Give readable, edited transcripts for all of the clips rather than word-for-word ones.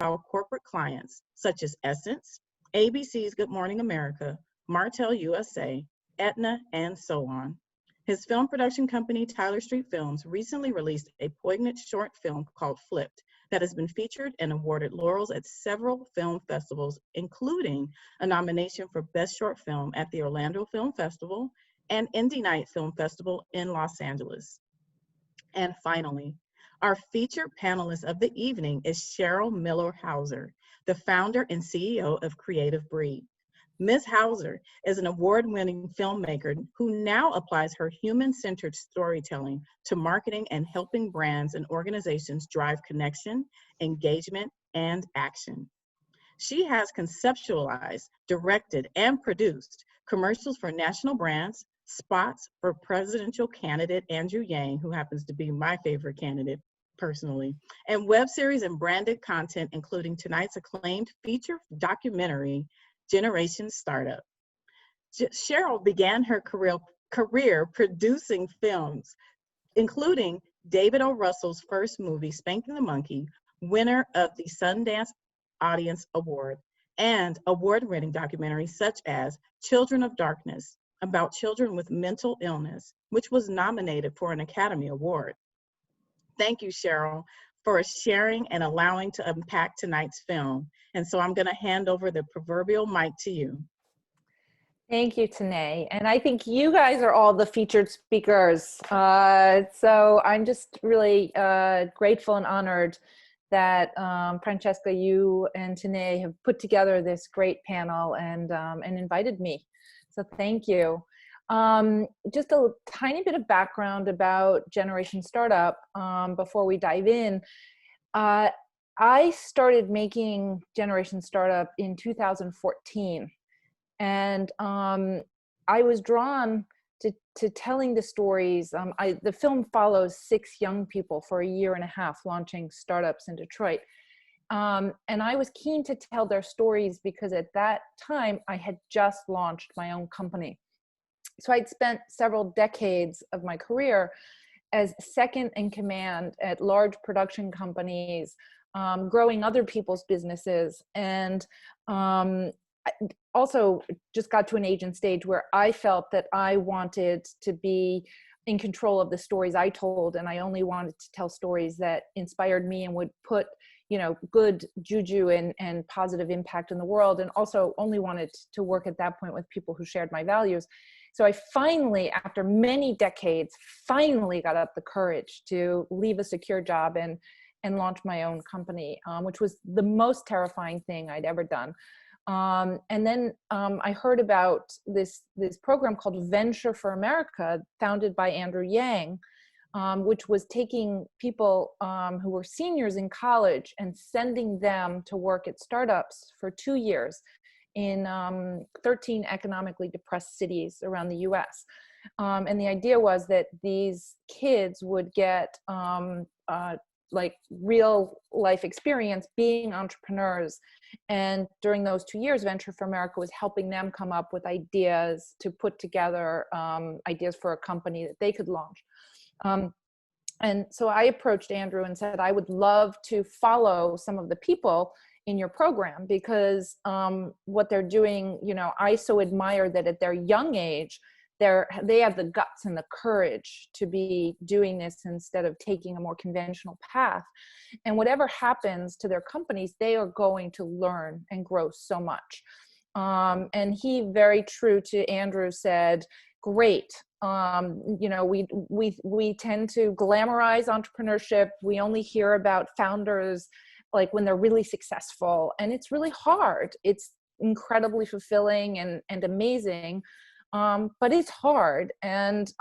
high-profile corporate clients such as Essence, ABC's Good Morning America, Martell USA, Aetna, and so on. His film production company, Tyler Street Films, recently released a poignant short film called Flipped that has been featured and awarded laurels at several film festivals, including a nomination for Best Short Film at the Orlando Film Festival and Indie Night Film Festival in Los Angeles. And finally, our featured panelist of the evening is Cheryl Miller Houser, the founder and CEO of Creative Breed. Ms. Houser is an award-winning filmmaker who now applies her human-centered storytelling to marketing and helping brands and organizations drive connection, engagement, and action. She has conceptualized, directed, and produced commercials for national brands, spots for presidential candidate Andrew Yang, who happens to be my favorite candidate personally, and web series and branded content, including tonight's acclaimed feature documentary, Generation Startup. Cheryl began her career producing films, including David O. Russell's first movie, Spanking the Monkey, winner of the Sundance Audience Award, and award-winning documentaries such as Children of Darkness, about children with mental illness, which was nominated for an Academy Award. Thank you, Cheryl, for sharing and allowing to unpack tonight's film. And so I'm gonna hand over the proverbial mic to you. Thank you, Tanae. And I think you guys are all the featured speakers. So I'm just really grateful and honored that Francesca, you and Tanae have put together this great panel and invited me. So thank you. Just a tiny bit of background about Generation Startup before we dive in. I started making Generation Startup in 2014, and I was drawn to telling the stories. The film follows 6 young people for a year and a half launching startups in Detroit. And I was keen to tell their stories because at that time I had just launched my own company. So I'd spent several decades of my career as second in command at large production companies, growing other people's businesses, and also just got to an age and stage where I felt that I wanted to be in control of the stories I told, and I only wanted to tell stories that inspired me and would put, you know, good juju and positive impact in the world, and also only wanted to work at that point with people who shared my values. So I finally, after many decades, finally got up the courage to leave a secure job and launch my own company, which was the most terrifying thing I'd ever done. And then I heard about this program called Venture for America, founded by Andrew Yang, which was taking people who were seniors in college and sending them to work at startups for 2 years in 13 economically depressed cities around the US. And the idea was that these kids would get like real life experience being entrepreneurs. And during those 2 years, Venture for America was helping them come up with ideas to put together ideas for a company that they could launch. And so I approached Andrew and said, I would love to follow some of the people in your program because what they're doing, you know, I so admire that at their young age, they have the guts and the courage to be doing this instead of taking a more conventional path. And whatever happens to their companies, they are going to learn and grow so much. And he, very true to Andrew, said, great. You know, we tend to glamorize entrepreneurship. We only hear about founders like when they're really successful, and it's really hard. It's incredibly fulfilling and amazing. But it's hard. And,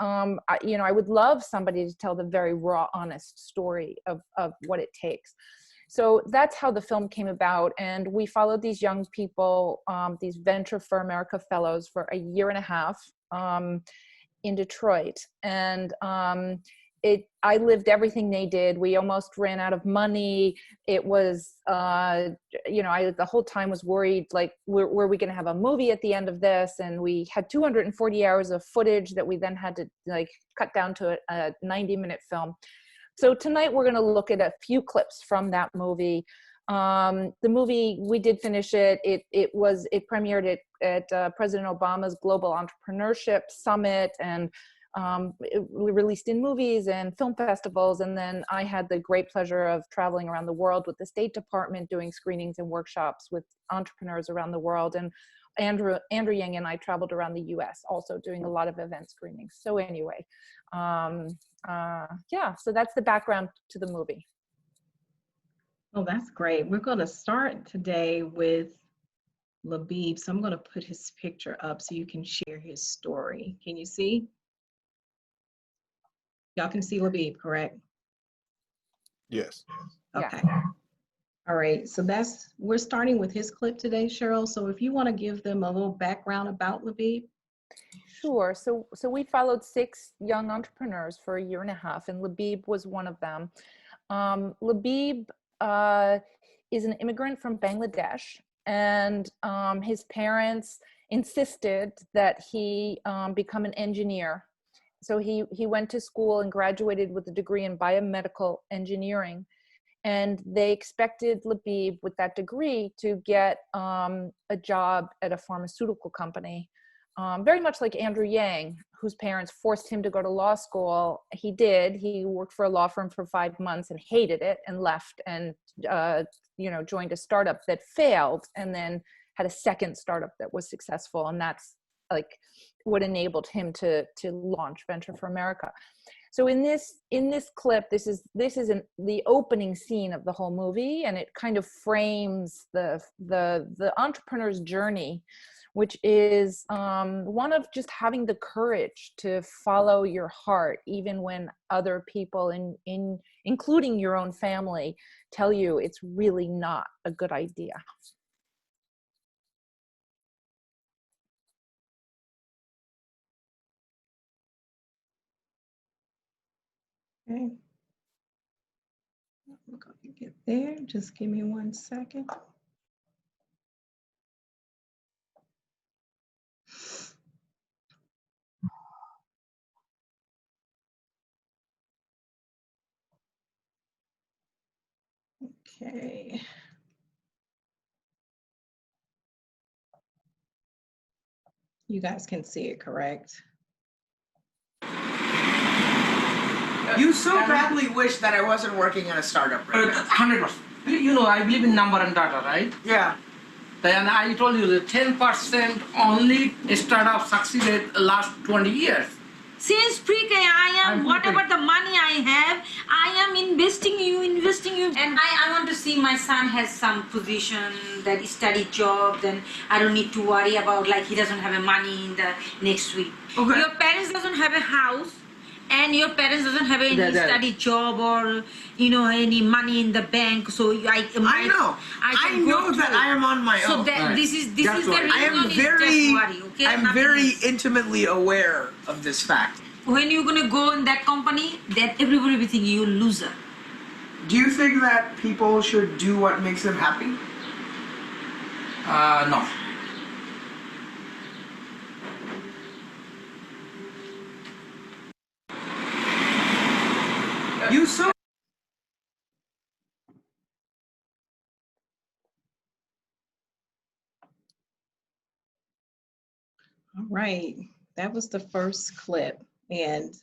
you know, I would love somebody to tell the very raw, honest story of what it takes. So that's how the film came about. And we followed these young people, these Venture for America fellows, for a year and a half in Detroit. And I lived everything they did. We almost ran out of money. It was, you know, I the whole time was worried, like, were we going to have a movie at the end of this? And we had 240 hours of footage that we then had to like cut down to a 90-minute film. So tonight we're going to look at a few clips from that movie. The movie, we did finish it. It premiered at President Obama's Global Entrepreneurship Summit, and we released in movies and film festivals. And then I had the great pleasure of traveling around the world with the State Department, doing screenings and workshops with entrepreneurs around the world. And Andrew Yang and I traveled around the US also doing a lot of event screenings. So anyway, yeah, so that's the background to the movie. Oh, that's great. We're going to start today with Labib. So I'm going to put his picture up so you can share his story. Can you see? Y'all can see Labib, correct? Yes. Okay. Yeah. All right. So we're starting with his clip today, Cheryl. So if you want to give them a little background about Labib. Sure. So we followed 6 young entrepreneurs for a year and a half, and Labib was one of them. Labib is an immigrant from Bangladesh, and his parents insisted that he become an engineer. So he went to school and graduated with a degree in biomedical engineering, and they expected Labib with that degree to get a job at a pharmaceutical company. Very much like Andrew Yang, whose parents forced him to go to law school. He did. He worked for a law firm for 5 months and hated it and left, and joined a startup that failed, and then had a second startup that was successful. And that's like what enabled him to launch Venture for America. So in this clip, this is the opening scene of the whole movie, and it kind of frames the entrepreneur's journey, which is one of just having the courage to follow your heart, even when other people, including your own family, tell you it's really not a good idea. Okay. I'm going to get there. Just give me 1 second. Okay. You guys can see it, correct? You so badly wish that I wasn't working in a startup right now. 100%. You know, I believe in number and data, right? Yeah. And I told you that 10% only startup succeeded last 20 years. Since pre-K, I am, whatever the money I have, I am investing you. And I want to see my son has some position, that study job, then I don't need to worry about like he doesn't have a money in the next week. Okay. Your parents doesn't have a house, and your parents doesn't have any study job or any money in the bank, so I know that I am on my own. So that this is the reason I am I'm very intimately aware of this fact. When you're gonna go in that company, that everybody will think you're a loser. Do you think that people should do what makes them happy? No. You so. All right, that was the first clip. And,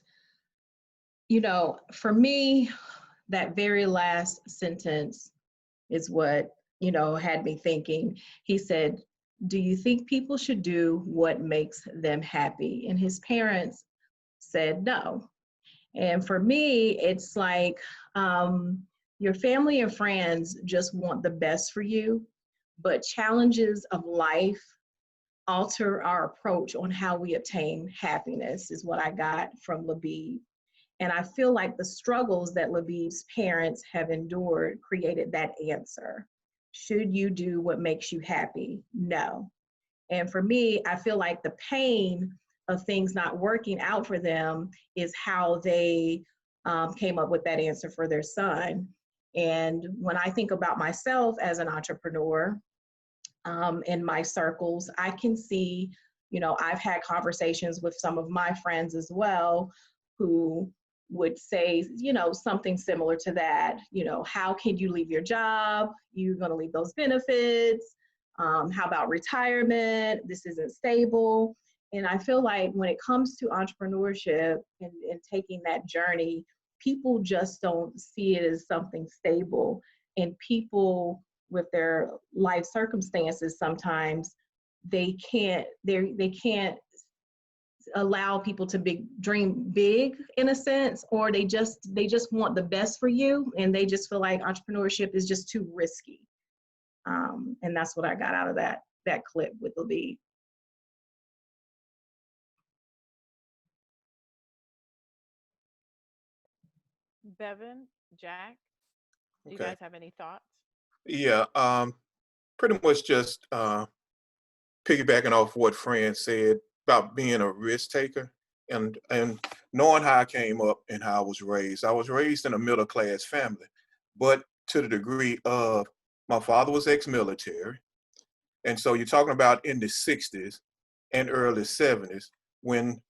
for me, that very last sentence is what, had me thinking. He said, do you think people should do what makes them happy? And his parents said no. And for me, it's like your family and friends just want the best for you, but challenges of life alter our approach on how we obtain happiness, is what I got from Labib. And I feel like the struggles that Labib's parents have endured created that answer. Should you do what makes you happy? No. And for me, I feel like the pain of things not working out for them is how they came up with that answer for their son. And when I think about myself as an entrepreneur, in my circles, I can see, I've had conversations with some of my friends as well, who would say, something similar to that. How can you leave your job? You're going to leave those benefits. How about retirement? This isn't stable. And I feel like when it comes to entrepreneurship and taking that journey, people just don't see it as something stable. And people with their life circumstances, sometimes they can't allow people to dream big, in a sense, or they just want the best for you, and they just feel like entrepreneurship is just too risky. And that's what I got out of that clip with Labib. Bevan, Jack, do you Okay. guys have any thoughts? Yeah. Pretty much just piggybacking off what Fran said about being a risk taker and knowing how I came up and how I was raised. I was raised in a middle class family, but to the degree of my father was ex-military. And so you're talking about in the 60s and early 70s when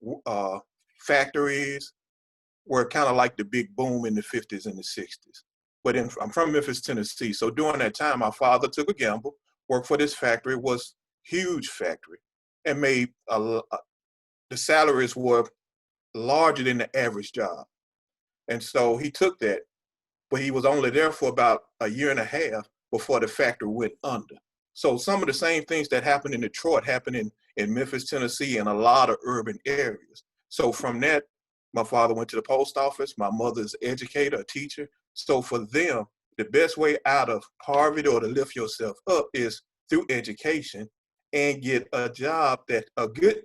factories were kind of like the big boom in the 50s and the 60s. But I'm from Memphis, Tennessee. So during that time, my father took a gamble, worked for this factory, was huge factory, and made the salaries were larger than the average job. And so he took that, but he was only there for about a year and a half before the factory went under. So some of the same things that happened in Detroit happened in Memphis, Tennessee, and a lot of urban areas. So from that, my father went to the post office. My mother's an educator, a teacher. So for them, the best way out of poverty or to lift yourself up is through education and get a job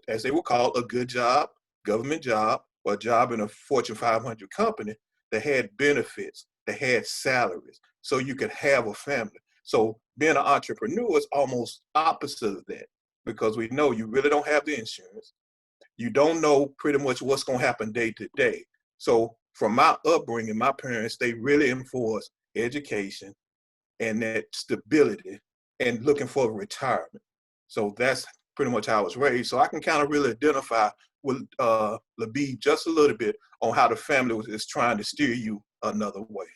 as they would call a good job, government job, or a job in a Fortune 500 company that had benefits, that had salaries, so you could have a family. So being an entrepreneur is almost opposite of that, because we know you really don't have the insurance. You don't know pretty much what's going to happen day to day. So from my upbringing, my parents, they really enforced education and that stability and looking for retirement. So that's pretty much how I was raised. So I can kind of really identify with Labib just a little bit on how the family is trying to steer you another way.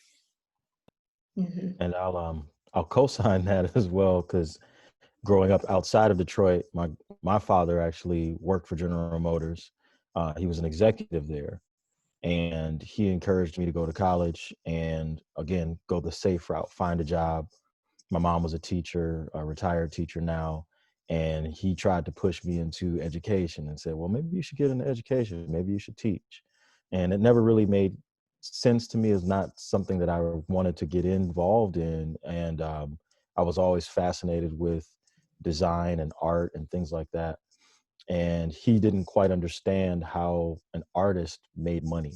Mm-hmm. And I'll co-sign that as well, because growing up outside of Detroit, my father actually worked for General Motors. He was an executive there, and he encouraged me to go to college and, again, go the safe route, find a job. My mom was a teacher, a retired teacher now, and he tried to push me into education and said, well, maybe you should get into education. Maybe you should teach. And it never really made sense to me. It's not something that I wanted to get involved in. And I was always fascinated with design and art and things like that. And he didn't quite understand how an artist made money.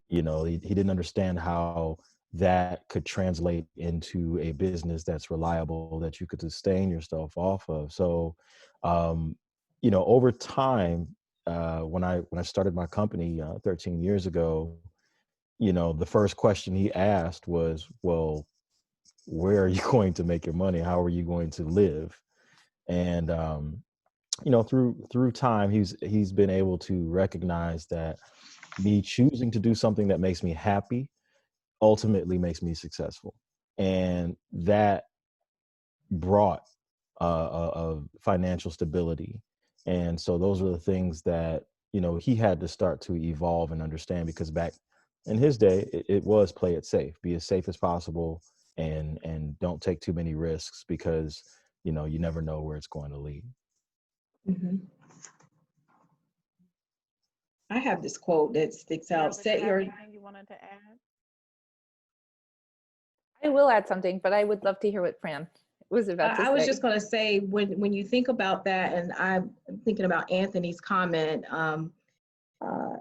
He didn't understand how that could translate into a business that's reliable, that you could sustain yourself off of. So, over time, when I started my company 13 years ago, the first question he asked was, well, where are you going to make your money? How are you going to live? And, through time, he's been able to recognize that me choosing to do something that makes me happy ultimately makes me successful. And that brought a financial stability. And so those were the things that, he had to start to evolve and understand, because back in his day, it was play it safe, be as safe as possible, and don't take too many risks, because, you never know where it's going to lead. Mm-hmm. I have this quote that sticks out. Anything you wanted to add? I will add something, but I would love to hear what Fran was about to say. I was just going to say, when you think about that, and I'm thinking about Anthony's comment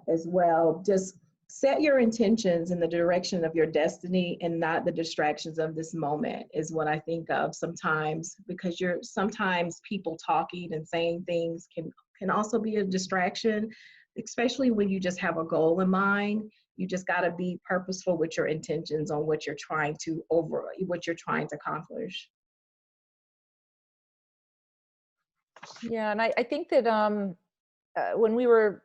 as well, just set your intentions in the direction of your destiny and not the distractions of this moment, is what I think of sometimes, because sometimes people talking and saying things can also be a distraction, especially when you just have a goal in mind. You just got to be purposeful with your intentions on what you're trying to accomplish. Yeah, and I think that when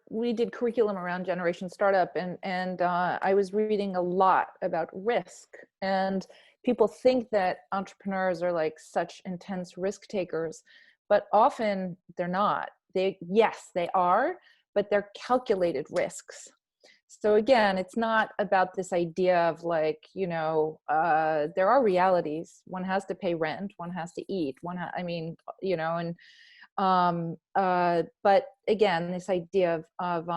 we did curriculum around Generation Startup, and I was reading a lot about risk, and people think that entrepreneurs are like such intense risk takers, but often they're not. Yes, they are, but they're calculated risks. So again, it's not about this idea of like, there are realities. One has to pay rent, one has to eat, but again, this idea of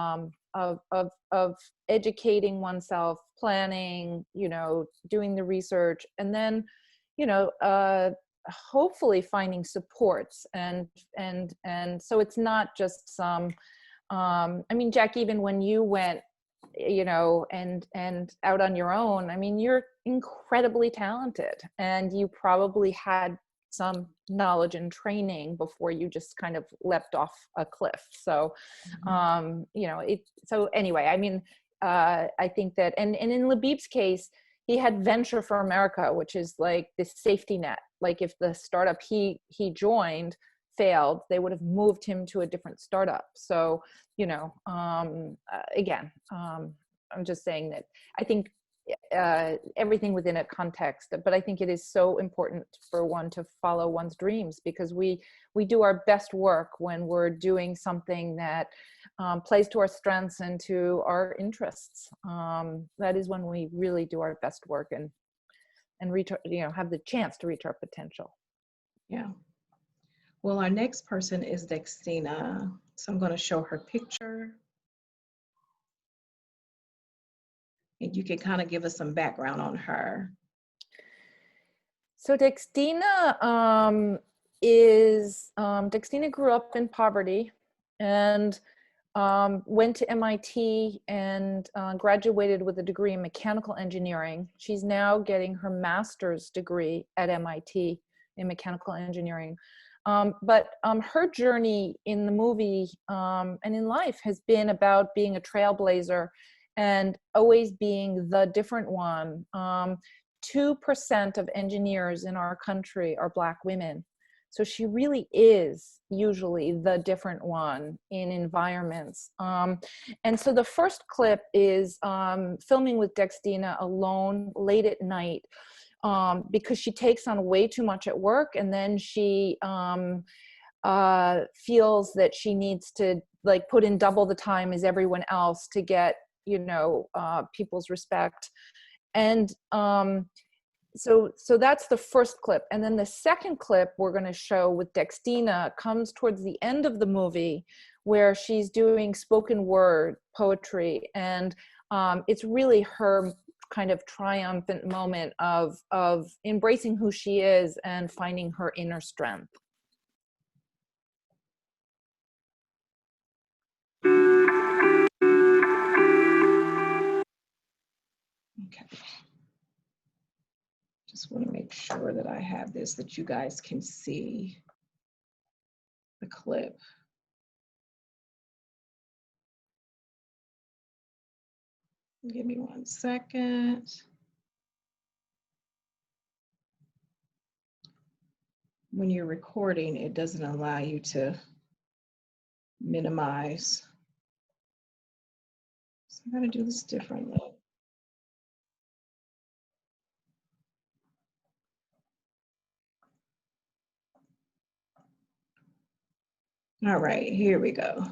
educating oneself, planning, doing the research, and then, hopefully finding supports, and so it's not just some, Jack, even when you went, and out on your own, you're incredibly talented, and you probably had some knowledge and training before you just kind of leapt off a cliff. So, so anyway, I think that, and in Labib's case, he had Venture for America, which is like this safety net. Like if the startup he joined failed, they would have moved him to a different startup. So, again, I'm just saying that I think everything within a context, but I think it is so important for one to follow one's dreams, because we do our best work when we're doing something that plays to our strengths and to our interests. That is when we really do our best work and reach, have the chance to reach our potential. Yeah. Well, our next person is Dextina. So I'm going to show her picture. And you can kind of give us some background on her. So Dextina Dextina grew up in poverty and went to MIT and graduated with a degree in mechanical engineering. She's now getting her master's degree at MIT in mechanical engineering. But her journey in the movie and in life has been about being a trailblazer and always being the different one. 2% of engineers in our country are Black women. So she really is usually the different one in environments. And so the first clip is filming with Dextina alone late at night, because she takes on way too much at work, and then she feels that she needs to like put in double the time as everyone else to get people's respect. And so that's the first clip. And then the second clip we're going to show with Dextina comes towards the end of the movie, where she's doing spoken word poetry. And it's really her kind of triumphant moment of embracing who she is and finding her inner strength. Okay. Just want to make sure that I have this, that you guys can see the clip. Give me 1 second. When you're recording, it doesn't allow you to minimize. So I'm going to do this differently. All right, here we go.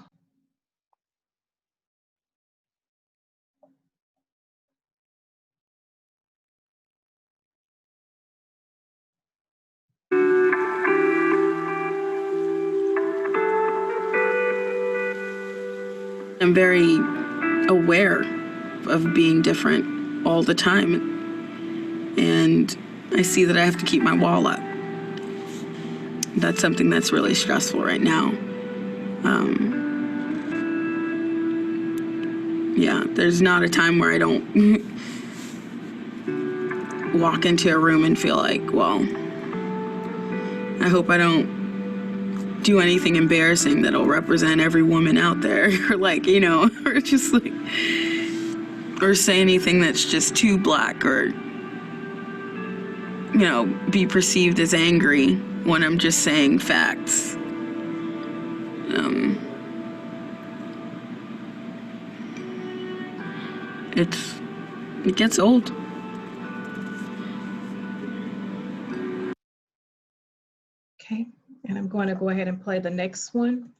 I'm very aware of being different all the time. And I see that I have to keep my wall up. That's something that's really stressful right now. Yeah, there's not a time where I don't walk into a room and feel like, well, I hope I don't do anything embarrassing that'll represent every woman out there, or like, or just like, or say anything that's just too Black, or, be perceived as angry when I'm just saying facts. it gets old. Okay, and I'm going to go ahead and play the next one.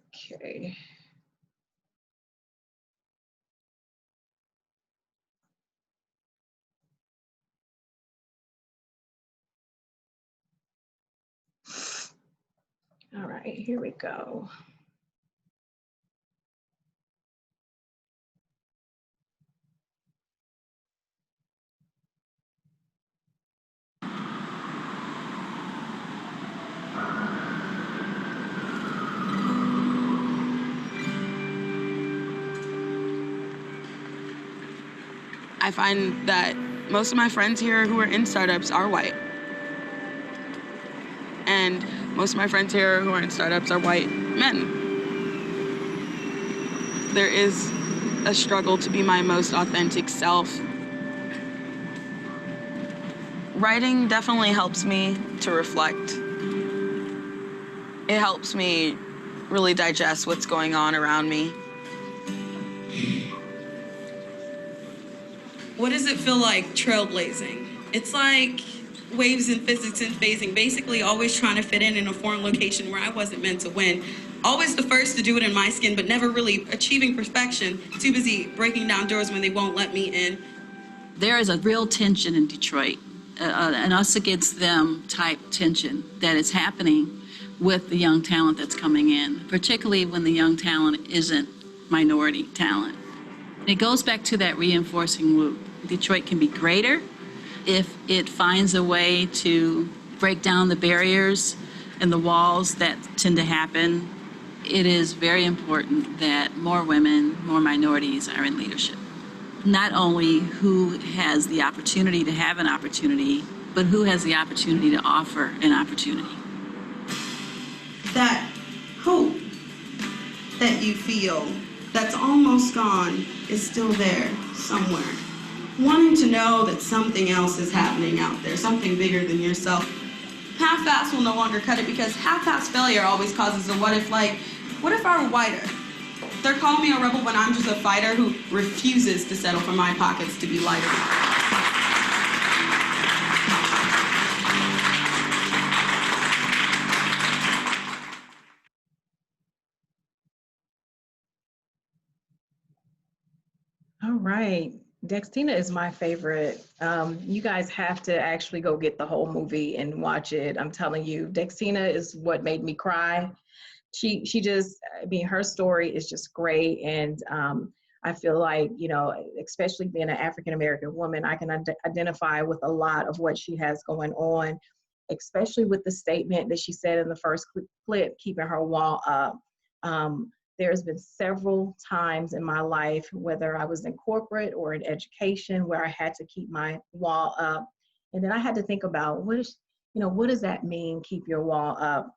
Okay. All right, here we go. I find that most of my friends here who are in startups are white. And most of my friends here who are in startups are white men. There is a struggle to be my most authentic self. Writing definitely helps me to reflect. It helps me really digest what's going on around me. What does it feel like trailblazing? It's like waves in physics and phasing, basically always trying to fit in a foreign location where I wasn't meant to win. Always the first to do it in my skin, but never really achieving perfection. Too busy breaking down doors when they won't let me in. There is a real tension in Detroit, an us against them type tension that is happening with the young talent that's coming in, particularly when the young talent isn't minority talent. It goes back to that reinforcing loop. Detroit can be greater if it finds a way to break down the barriers and the walls that tend to happen. It is very important that more women, more minorities are in leadership. Not only who has the opportunity to have an opportunity, but who has the opportunity to offer an opportunity. That hope that you feel that's almost gone is still there somewhere. Wanting to know that something else is happening out there, something bigger than yourself. Half-ass will no longer cut it because half-ass failure always causes a what if, like, what if I were whiter? They're calling me a rebel when I'm just a fighter who refuses to settle for my pockets to be lighter. All right. Dextina is my favorite. You guys have to actually go get the whole movie and watch it. I'm telling you, Dextina is what made me cry. She just, I mean, her story is just great. And I feel like, you know, especially being an African-American woman, I can identify with a lot of what she has going on, especially with the statement that she said in the first clip, keeping her wall up. There's been several times in my life, whether I was in corporate or in education, where I had to keep my wall up. And then I had to think about what does that mean, keep your wall up?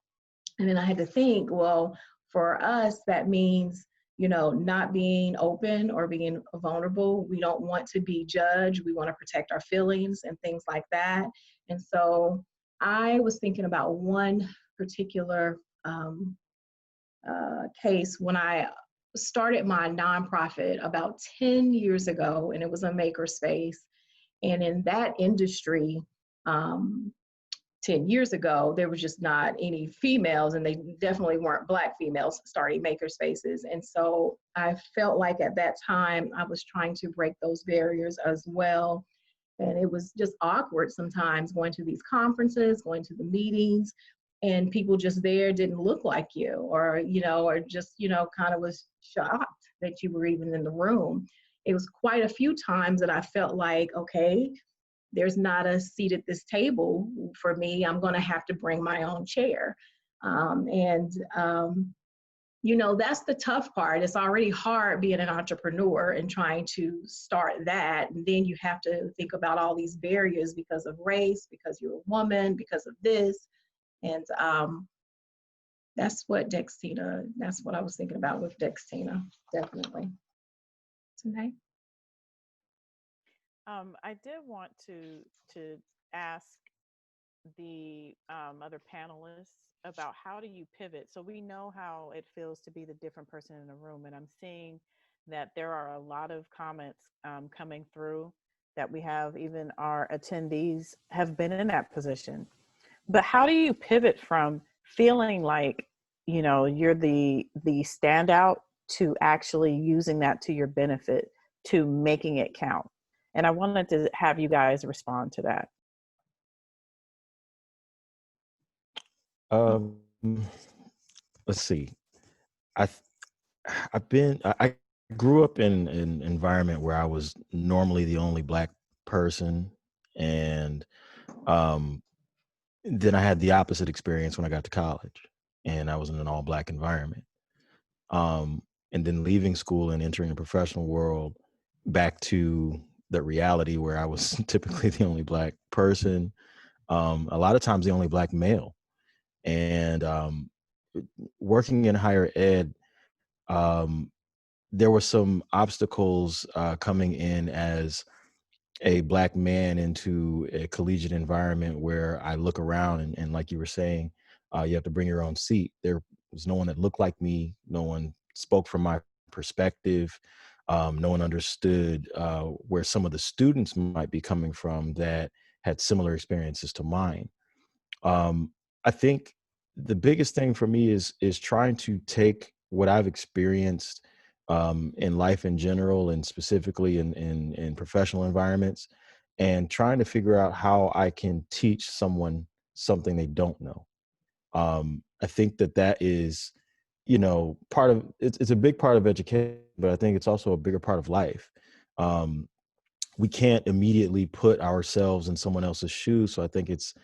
And then I had to think, well, for us, that means, you know, not being open or being vulnerable. We don't want to be judged. We want to protect our feelings and things like that. And so I was thinking about one particular case when I started my nonprofit about 10 years ago, and it was a makerspace. And in that industry, 10 years ago, there was just not any females, and they definitely weren't Black females starting makerspaces. And so I felt like at that time, I was trying to break those barriers as well. And it was just awkward sometimes going to these conferences, going to the meetings, and people just there didn't look like you, or, you know, or just, you know, kind of was shocked that you were even in the room. It was quite a few times that I felt like, okay, there's not a seat at this table for me. I'm going to have to bring my own chair. You know, that's the tough part. It's already hard being an entrepreneur and trying to start that. And then you have to think about all these barriers because of race, because you're a woman, because of this. And that's what I was thinking about with Dextina, definitely. Okay. I did want to ask the other panelists about how do you pivot. So we know how it feels to be the different person in the room, and I'm seeing that there are a lot of comments coming through that we have, even our attendees have been in that position. But how do you pivot from feeling like, you know, you're the standout to actually using that to your benefit, to making it count? And I wanted to have you guys respond to that. Let's see. I I grew up in an environment where I was normally the only Black person, and um, then I had the opposite experience when I got to college, and I was in an all Black environment. And then leaving school and entering the professional world, back to the reality where I was typically the only Black person, a lot of times the only Black male. And working in higher ed, there were some obstacles coming in as a Black man into a collegiate environment where I look around and like you were saying, you have to bring your own seat. There was no one that looked like me. No one spoke from my perspective. No one understood where some of the students might be coming from that had similar experiences to mine. I think the biggest thing for me is trying to take what I've experienced in life in general, and specifically in professional environments, and trying to figure out how I can teach someone something they don't know. I think that is, you know, part of it's a big part of education, but I think it's also a bigger part of life. We can't immediately put ourselves in someone else's shoes, so I think it's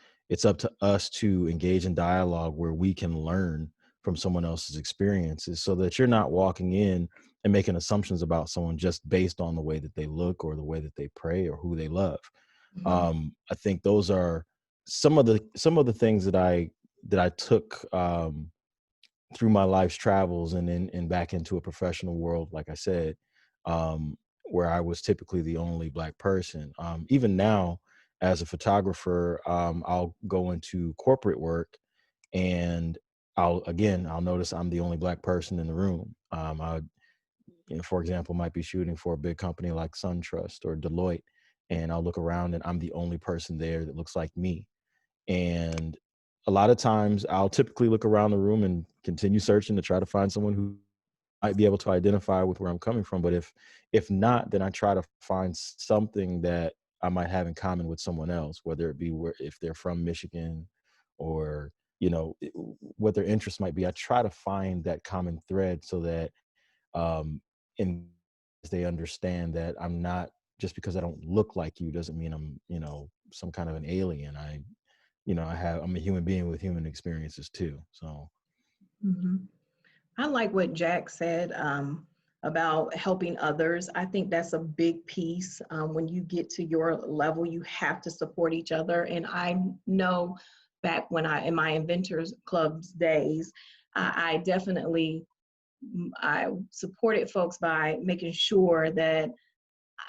up to us to engage in dialogue where we can learn from someone else's experiences, so that you're not walking in and making assumptions about someone just based on the way that they look or the way that they pray or who they love. I think those are some of the things that I took through my life's travels, and back into a professional world, like I said, where I was typically the only Black person. Even now, as a photographer, I'll go into corporate work, and I'll notice I'm the only Black person in the room. For example, might be shooting for a big company like SunTrust or Deloitte, and I'll look around and I'm the only person there that looks like me. And a lot of times I'll typically look around the room and continue searching to try to find someone who might be able to identify with where I'm coming from. But if not, then I try to find something that I might have in common with someone else, whether it be if they're from Michigan, or, you know, what their interests might be. I try to find that common thread, so that and they understand that I'm not, just because I don't look like you doesn't mean I'm, you know, some kind of an alien. I'm a human being with human experiences too. So. I like what Jack said about helping others. I think that's a big piece. When you get to your level, you have to support each other. And I know back when in my Inventors Club's days, I definitely supported folks by making sure that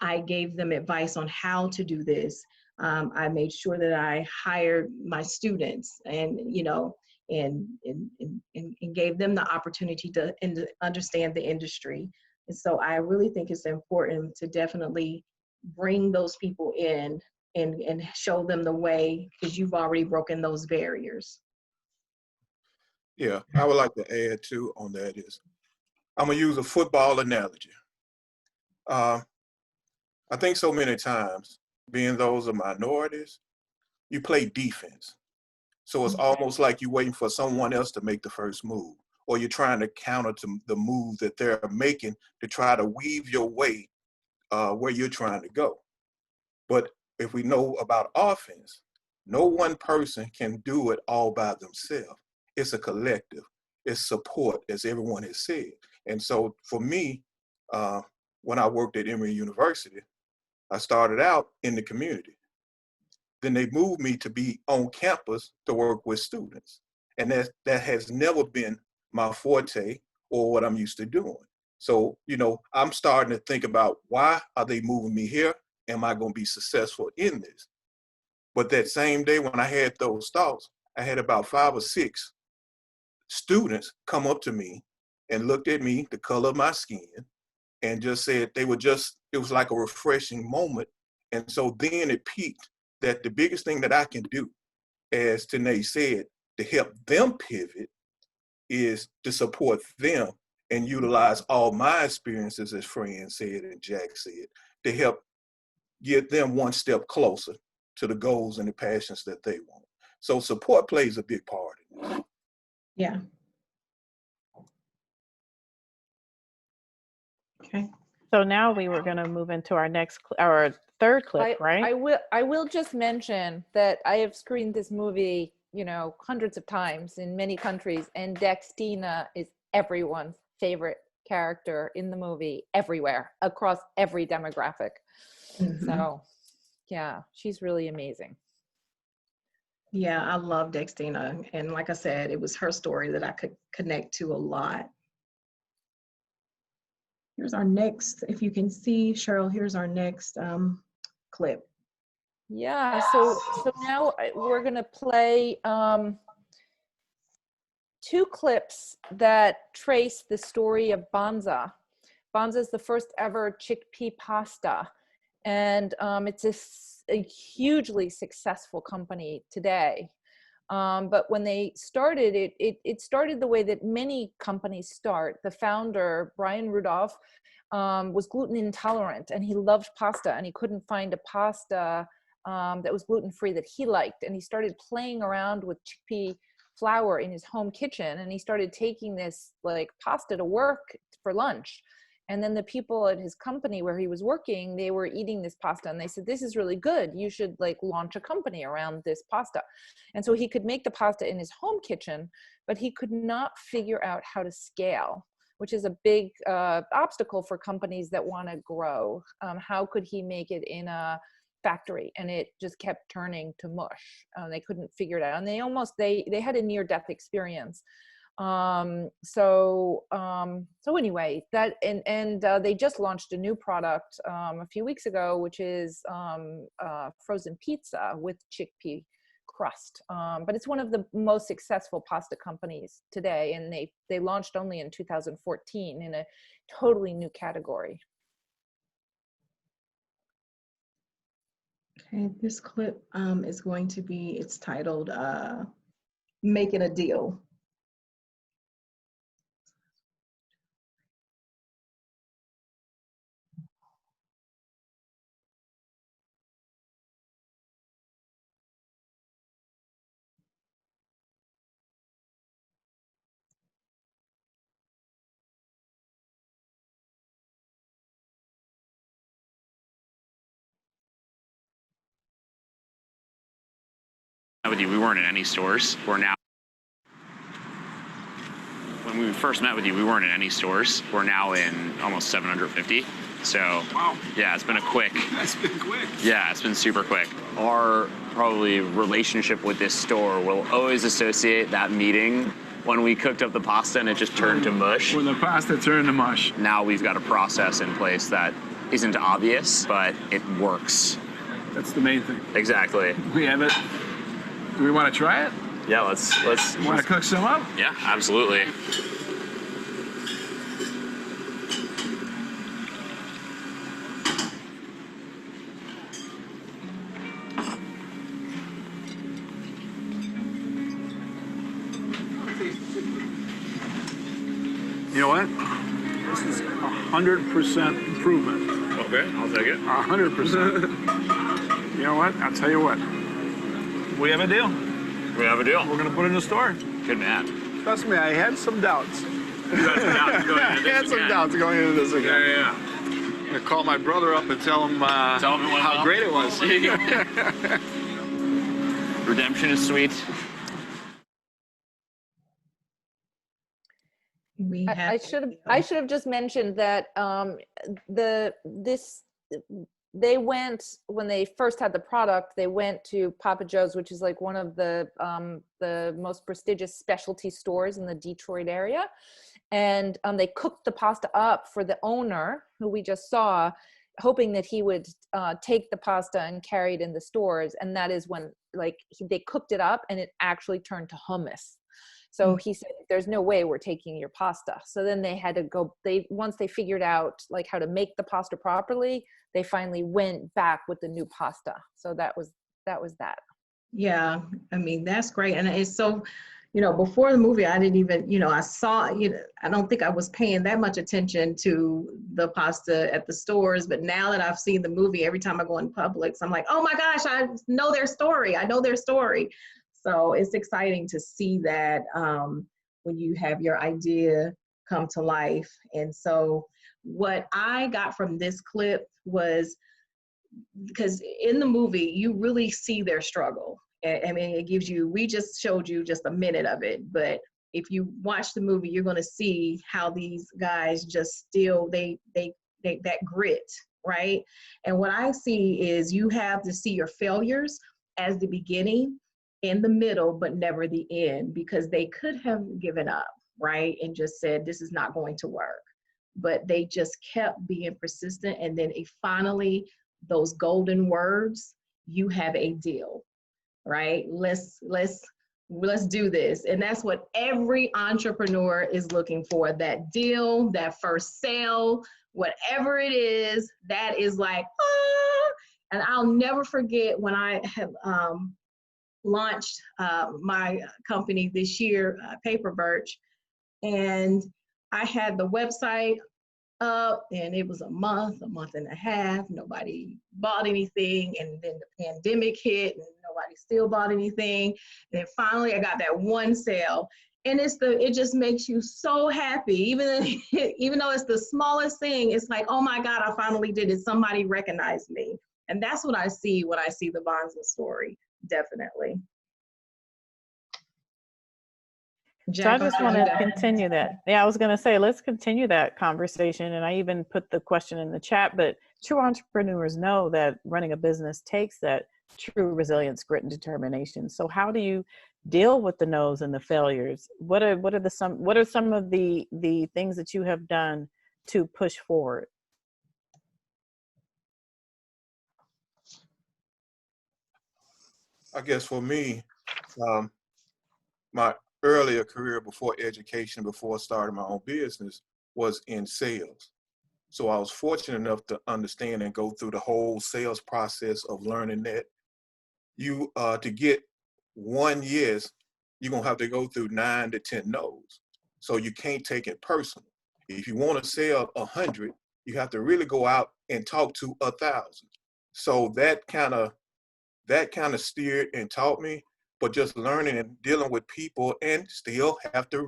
I gave them advice on how to do this. I made sure that I hired my students, and, you know, and gave them the opportunity to understand the industry. And so I really think it's important to definitely bring those people in and show them the way, because you've already broken those barriers. Yeah, I would like to add too on that is, I'm gonna use a football analogy. I think so many times, being those are minorities, you play defense. So it's almost like you're waiting for someone else to make the first move, or you're trying to counter to the move that they're making to try to weave your way where you're trying to go. But if we know about offense, no one person can do it all by themselves. It's a collective. It's support, as everyone has said. And so for me, when I worked at Emory University, I started out in the community. Then they moved me to be on campus to work with students. And that has never been my forte or what I'm used to doing. So, I'm starting to think about, why are they moving me here? Am I going to be successful in this? But that same day when I had those thoughts, I had about 5 or 6 students come up to me and looked at me, the color of my skin, and just said it was like a refreshing moment. And so then it peaked that the biggest thing that I can do, as Tanae said, to help them pivot is to support them and utilize all my experiences, as Fran said and Jack said, to help get them one step closer to the goals and the passions that they want. So support plays a big part in this. Yeah. Okay. So now we were going to move into our third clip, right? I will just mention that I have screened this movie, hundreds of times in many countries, and Dextina is everyone's favorite character in the movie everywhere, across every demographic. Mm-hmm. So yeah, she's really amazing. Yeah, I love Dextina. And like I said, it was her story that I could connect to a lot. Here's our next, if you can see, Cheryl, here's our next clip. Yeah, so now we're going to play 2 clips that trace the story of Banza. Banza is the first ever chickpea pasta, and it's a hugely successful company today. But when they started, it started the way that many companies start. The founder, Brian Rudolph, was gluten intolerant, and he loved pasta, and he couldn't find a pasta that was gluten-free that he liked. And he started playing around with chickpea flour in his home kitchen, and he started taking this pasta to work for lunch. And then the people at his company where he was working, they were eating this pasta, and they said, this is really good. You should launch a company around this pasta. And so he could make the pasta in his home kitchen, but he could not figure out how to scale, which is a big obstacle for companies that want to grow. How could he make it in a factory? And it just kept turning to mush. They couldn't figure it out. And they had a near-death experience. So anyway, that and they just launched a new product a few weeks ago, which is frozen pizza with chickpea crust. But it's one of the most successful pasta companies today, and they launched only in 2014 in a totally new category. Okay, this clip is going to be, it's titled Making a Deal. With you, we weren't in any stores. We're now. When we first met with you, we weren't in any stores. We're now in almost 750. So, wow. Yeah, it's been a quick. That's been quick. Yeah, it's been super quick. Our probably relationship with this store will always associate that meeting when we cooked up the pasta and it just turned to mush. When the pasta turned to mush. Now we've got a process in place that isn't obvious, but it works. That's the main thing. Exactly. We have it. Do we want to try it? Yeah, let's. Want to cook some up? Yeah, absolutely. You know what? This is 100% improvement. Okay, I'll take it. 100%. You know what? I'll tell you what. We have a deal. We have a deal. We're going to put it in the store. Good man. Trust me, I had some doubts. You had some doubts going into this. I had some doubts going into this again. Yeah. I'm going to call my brother up and tell him how great it was. Redemption is sweet. I should have just mentioned that this they went, when they first had the product, they went to Papa Joe's, which is like one of the most prestigious specialty stores in the Detroit area. And they cooked the pasta up for the owner, who we just saw, hoping that he would take the pasta and carry it in the stores. And that is when they cooked it up and it actually turned to hummus. So he said, there's no way we're taking your pasta. So then they had to go, once they figured out like how to make the pasta properly, they finally went back with the new pasta. So that was that. Yeah, I mean, that's great. And it's so, before the movie, I didn't even, I saw, I don't think I was paying that much attention to the pasta at the stores. But now that I've seen the movie, every time I go in Publix, I'm like, oh my gosh, I know their story. I know their story. So it's exciting to see that when you have your idea come to life. And so what I got from this clip was, because in the movie, you really see their struggle. I mean, it gives you, we just showed you just a minute of it, but if you watch the movie, you're going to see how these guys just still, they that grit, right? And what I see is you have to see your failures as the beginning, in the middle, but never the end, because they could have given up, right? And just said, this is not going to work. But they just kept being persistent. And then finally, those golden words, you have a deal, right? Let's do this. And that's what every entrepreneur is looking for, that deal, that first sale, whatever it is, that is like, ah! And I'll never forget when I have launched my company this year, Paper Birch, and I had the website up, and it was a month and a half, nobody bought anything, and then the pandemic hit and nobody still bought anything. And then finally I got that one sale, and it just makes you so happy, even though it's the smallest thing. It's like, oh my God, I finally did it, somebody recognized me. And that's what I see when I see the Bonza story. Definitely. So I just want to continue that. Yeah, I was going to say, let's continue that conversation. And I even put the question in the chat, but true entrepreneurs know that running a business takes that true resilience, grit, and determination. So how do you deal with the no's and the failures? What are some of the things that you have done to push forward? I guess for me, my earlier career before education, before starting my own business, was in sales. So I was fortunate enough to understand and go through the whole sales process of learning that you, to get one yes, you're gonna have to go through 9 to 10 no's. So you can't take it personal. If you want to sell 100, you have to really go out and talk to 1,000. So that kind of steered and taught me. But just learning and dealing with people, and still have to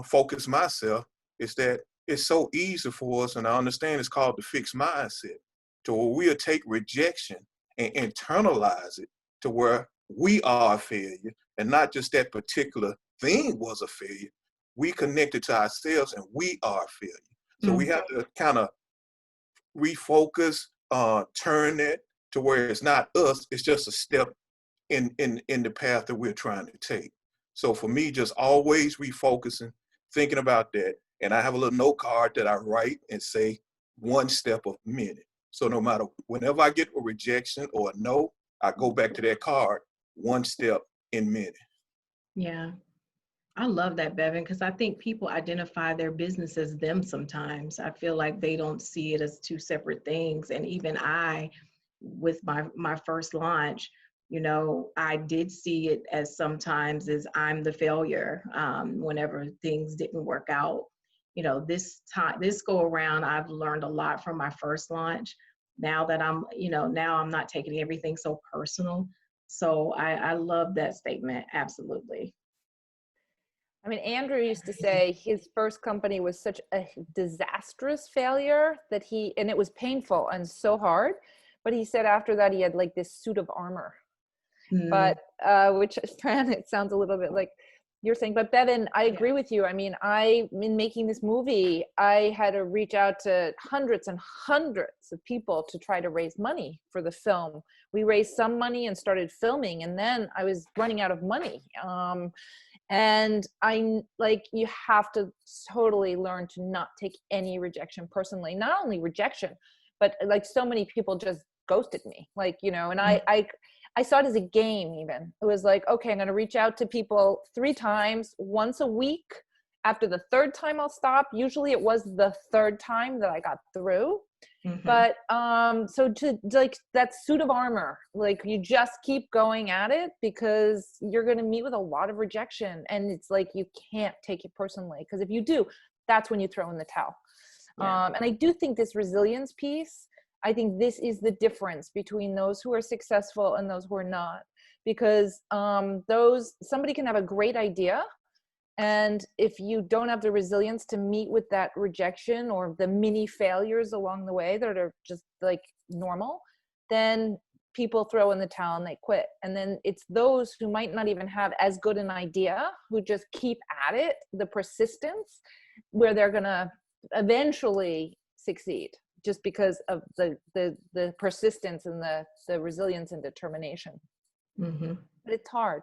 focus myself, is that it's so easy for us, and I understand it's called the fixed mindset, to where we'll take rejection and internalize it to where we are a failure, and not just that particular thing was a failure. We connected to ourselves and we are a failure. So we have to kind of refocus, turn it to where it's not us, it's just a step in the path that we're trying to take. So for me, just always refocusing, thinking about that. And I have a little note card that I write and say, one step a minute. So no matter, whenever I get a rejection or a no, I go back to that card, one step in minute. Yeah, I love that, Bevan, because I think people identify their business as them sometimes. I feel like they don't see it as two separate things. And even I, with my first launch, I did see it as sometimes as I'm the failure whenever things didn't work out. This go around, I've learned a lot from my first launch. Now that I'm not taking everything so personal. So I love that statement. Absolutely. I mean, Andrew used to say his first company was such a disastrous failure that and it was painful and so hard, but he said after that he had like this suit of armor. But which, Fran, it sounds a little bit like you're saying. But Bevan, I agree with you. I mean, in making this movie, I had to reach out to hundreds and hundreds of people to try to raise money for the film. We raised some money and started filming, and then I was running out of money. And you have to totally learn to not take any rejection personally. Not only rejection, but like so many people just ghosted me, and I saw it as a game. Even it was like, okay, I'm going to reach out to people 3 times, once a week. After the 3rd time, I'll stop. Usually it was the 3rd time that I got through. But so to like that suit of armor, like you just keep going at it because you're going to meet with a lot of rejection, and it's like you can't take it personally, because if you do, that's when you throw in the towel. And I do think this resilience piece, I think this is the difference between those who are successful and those who are not, because somebody can have a great idea, and if you don't have the resilience to meet with that rejection or the mini failures along the way that are just like normal, then people throw in the towel and they quit. And then it's those who might not even have as good an idea, who just keep at it, the persistence, where they're going to eventually succeed, just because of the persistence and the resilience and determination. But it's hard.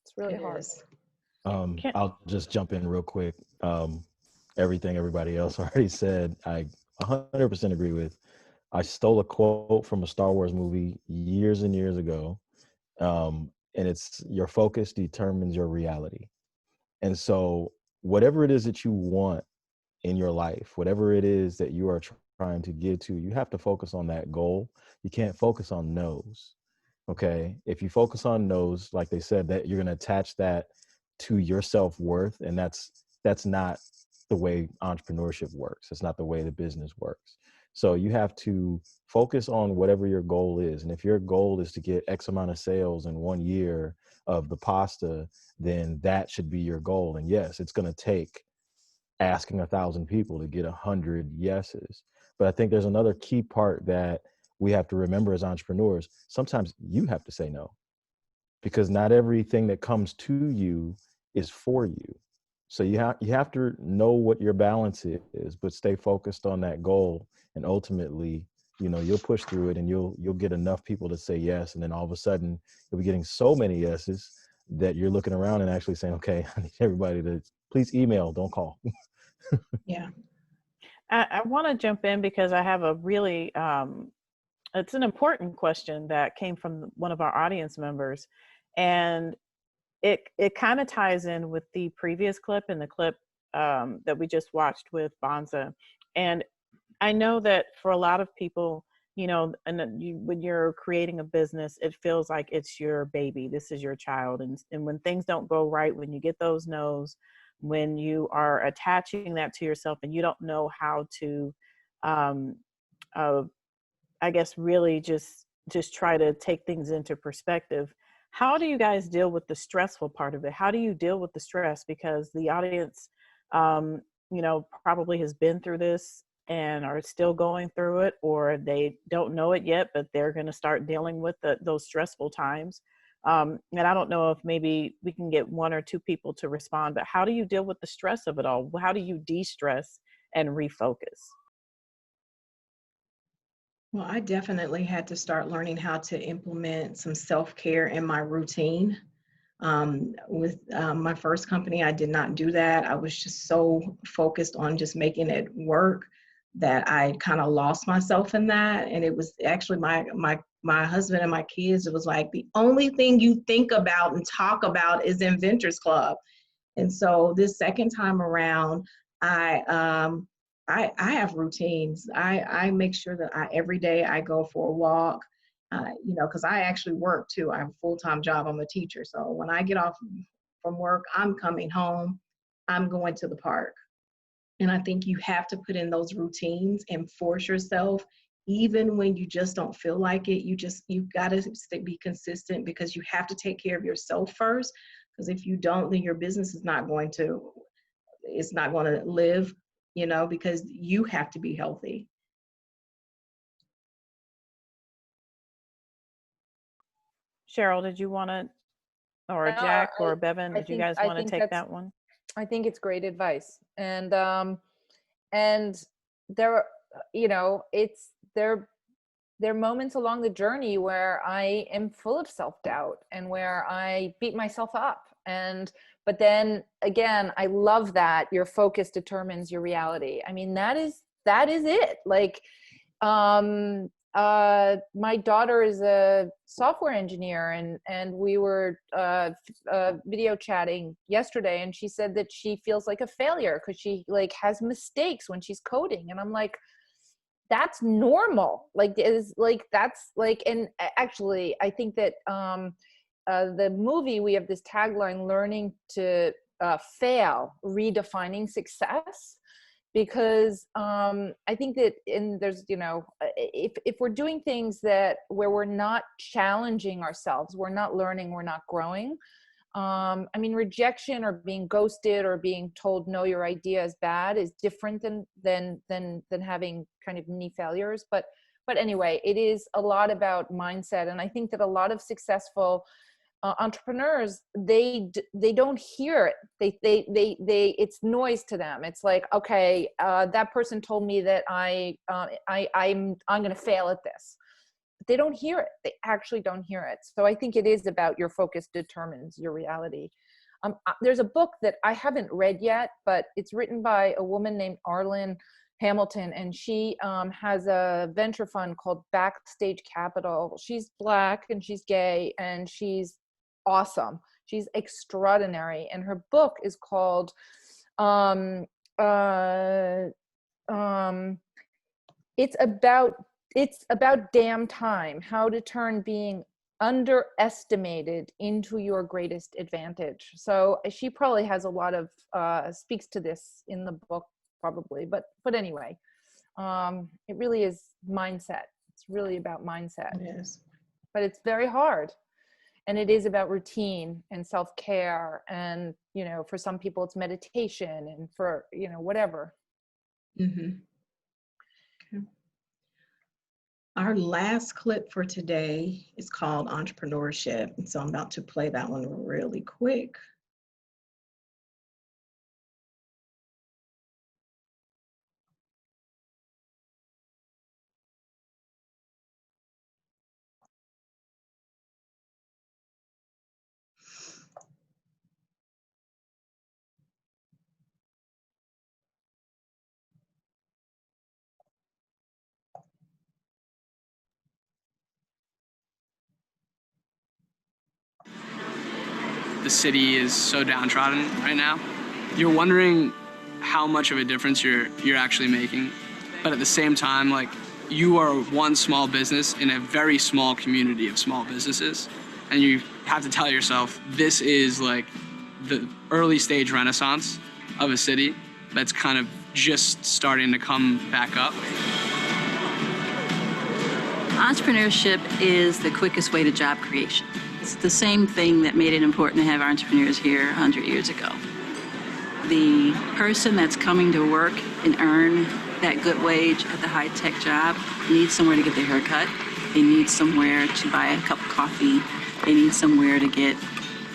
It's really hard. I'll just jump in real quick. Everything everybody else already said, I 100% agree with. I stole a quote from a Star Wars movie years and years ago. And it's, your focus determines your reality. And so whatever it is that you want in your life, whatever it is that you are trying to get to, you have to focus on that goal. You can't focus on no's. Okay. If you focus on no's, like they said, that you're going to attach that to your self-worth, and that's not the way entrepreneurship works. It's not the way the business works. So you have to focus on whatever your goal is. And if your goal is to get X amount of sales in 1 year of the pasta, then that should be your goal. And yes, it's going to take asking 1,000 people to get 100 yeses. But I think there's another key part that we have to remember as entrepreneurs. Sometimes you have to say no, because not everything that comes to you is for you. So you have to know what your balance is, but stay focused on that goal. And ultimately, you'll push through it, and you'll get enough people to say yes. And then all of a sudden you'll be getting so many yeses that you're looking around and actually saying, okay, I need everybody to please email, don't call. Yeah. I want to jump in because I have a really, it's an important question that came from one of our audience members. And it kind of ties in with the previous clip and the clip that we just watched with Bonza. And I know that for a lot of people, when you're creating a business, it feels like it's your baby. This is your child. And when things don't go right, when you get those no's, when you are attaching that to yourself and you don't know how to, I guess, really just try to take things into perspective. How do you guys deal with the stressful part of it? How do you deal with the stress? Because the audience, probably has been through this and are still going through it, or they don't know it yet, but they're going to start dealing with those stressful times. And I don't know if maybe we can get 1 or 2 people to respond, but how do you deal with the stress of it all? How do you de-stress and refocus? Well, I definitely had to start learning how to implement some self-care in my routine. With my first company, I did not do that. I was just so focused on just making it work that I kind of lost myself in that. And it was actually my husband and my kids, it was like, the only thing you think about and talk about is Inventors Club. And so this second time around, I have routines. I make sure that every day I go for a walk, because I actually work too. I have a full-time job. I'm a teacher. So when I get off from work, I'm coming home, I'm going to the park. And I think you have to put in those routines and force yourself, even when you just don't feel like it. You've got to be consistent, because you have to take care of yourself first. Because if you don't, then your business is not going to live, because you have to be healthy. Cheryl, did you want to Or Jack or Bevan, did you guys I want to think take that's- that one? I think it's great advice. And there, you know, there are moments along the journey where I am full of self-doubt and where I beat myself up. But then again, I love that your focus determines your reality. I mean, that is it. Like, my daughter is a software engineer, and we were video chatting yesterday, and she said that she feels like a failure because she like has mistakes when she's coding. And I'm like, that's normal. Like, and actually I think that the movie, we have this tagline, learning to fail, redefining success. Because I think that there's, you know, if we're doing things where we're not challenging ourselves, we're not learning, we're not growing. I mean, rejection or being ghosted or being told no, your idea is bad is different than having kind of mini failures. But anyway, it is a lot about mindset, and I think that a lot of successful entrepreneurs, they don't hear it. They it's noise to them. It's like, okay, that person told me that I'm going to fail at this. But they don't hear it. They actually don't hear it. So I think it is about your focus determines your reality. There's a book that I haven't read yet, but it's written by a woman named Arlen Hamilton, and she has a venture fund called Backstage Capital. She's Black and she's gay and she's awesome. She's extraordinary. And her book is called it's about damn time, how to turn being underestimated into your greatest advantage. So she probably has a lot of speaks to this in the book probably, but anyway, it really is mindset. It's really about mindset. It is. But it's very hard. And it is about routine and self-care. And, you know, for some people it's meditation, and for, you know, whatever. Mm-hmm. Okay. Our last clip for today is called Entrepreneurship. And so I'm about to play that one really quick. The city is so downtrodden right now. You're wondering how much of a difference you're actually making. But at the same time, like, you are one small business in a very small community of small businesses. And you have to tell yourself, this is like the early stage renaissance of a city that's kind of just starting to come back up. Entrepreneurship is the quickest way to job creation. It's the same thing that made it important to have entrepreneurs here 100 years ago. The person that's coming to work and earn that good wage at the high-tech job needs somewhere to get their hair cut. They need somewhere to buy a cup of coffee. They need somewhere to get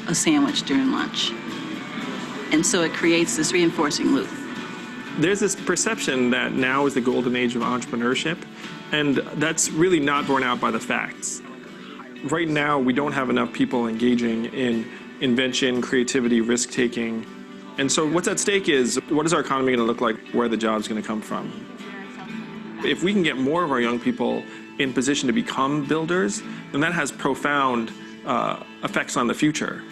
a sandwich during lunch. And so it creates this reinforcing loop. There's this perception that now is the golden age of entrepreneurship, and that's really not borne out by the facts. Right now, we don't have enough people engaging in invention, creativity, risk-taking. And so what's at stake is, what is our economy going to look like? Where are the jobs going to come from? If we can get more of our young people in position to become builders, then that has profound effects on the future.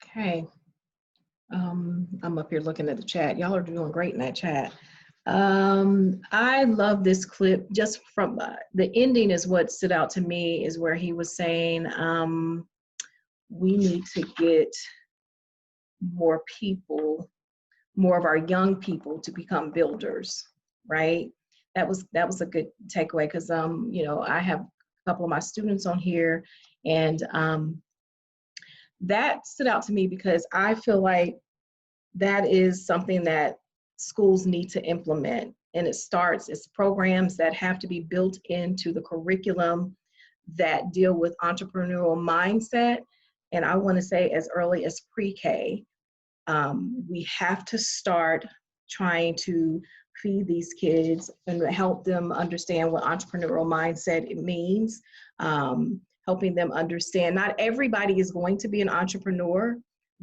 Okay. I'm up here looking at the chat. Y'all are doing great in that chat. I love this clip just from the ending is what stood out to me, is where he was saying, we need to get more people, more of our young people to become builders, right? That was a good takeaway, because you know, I have a couple of my students on here, and that stood out to me because I feel like that is something that schools need to implement. And it's programs that have to be built into the curriculum that deal with entrepreneurial mindset. And I want to say as early as pre-K, we have to start trying to feed these kids and help them understand what entrepreneurial mindset it means, helping them understand not everybody is going to be an entrepreneur,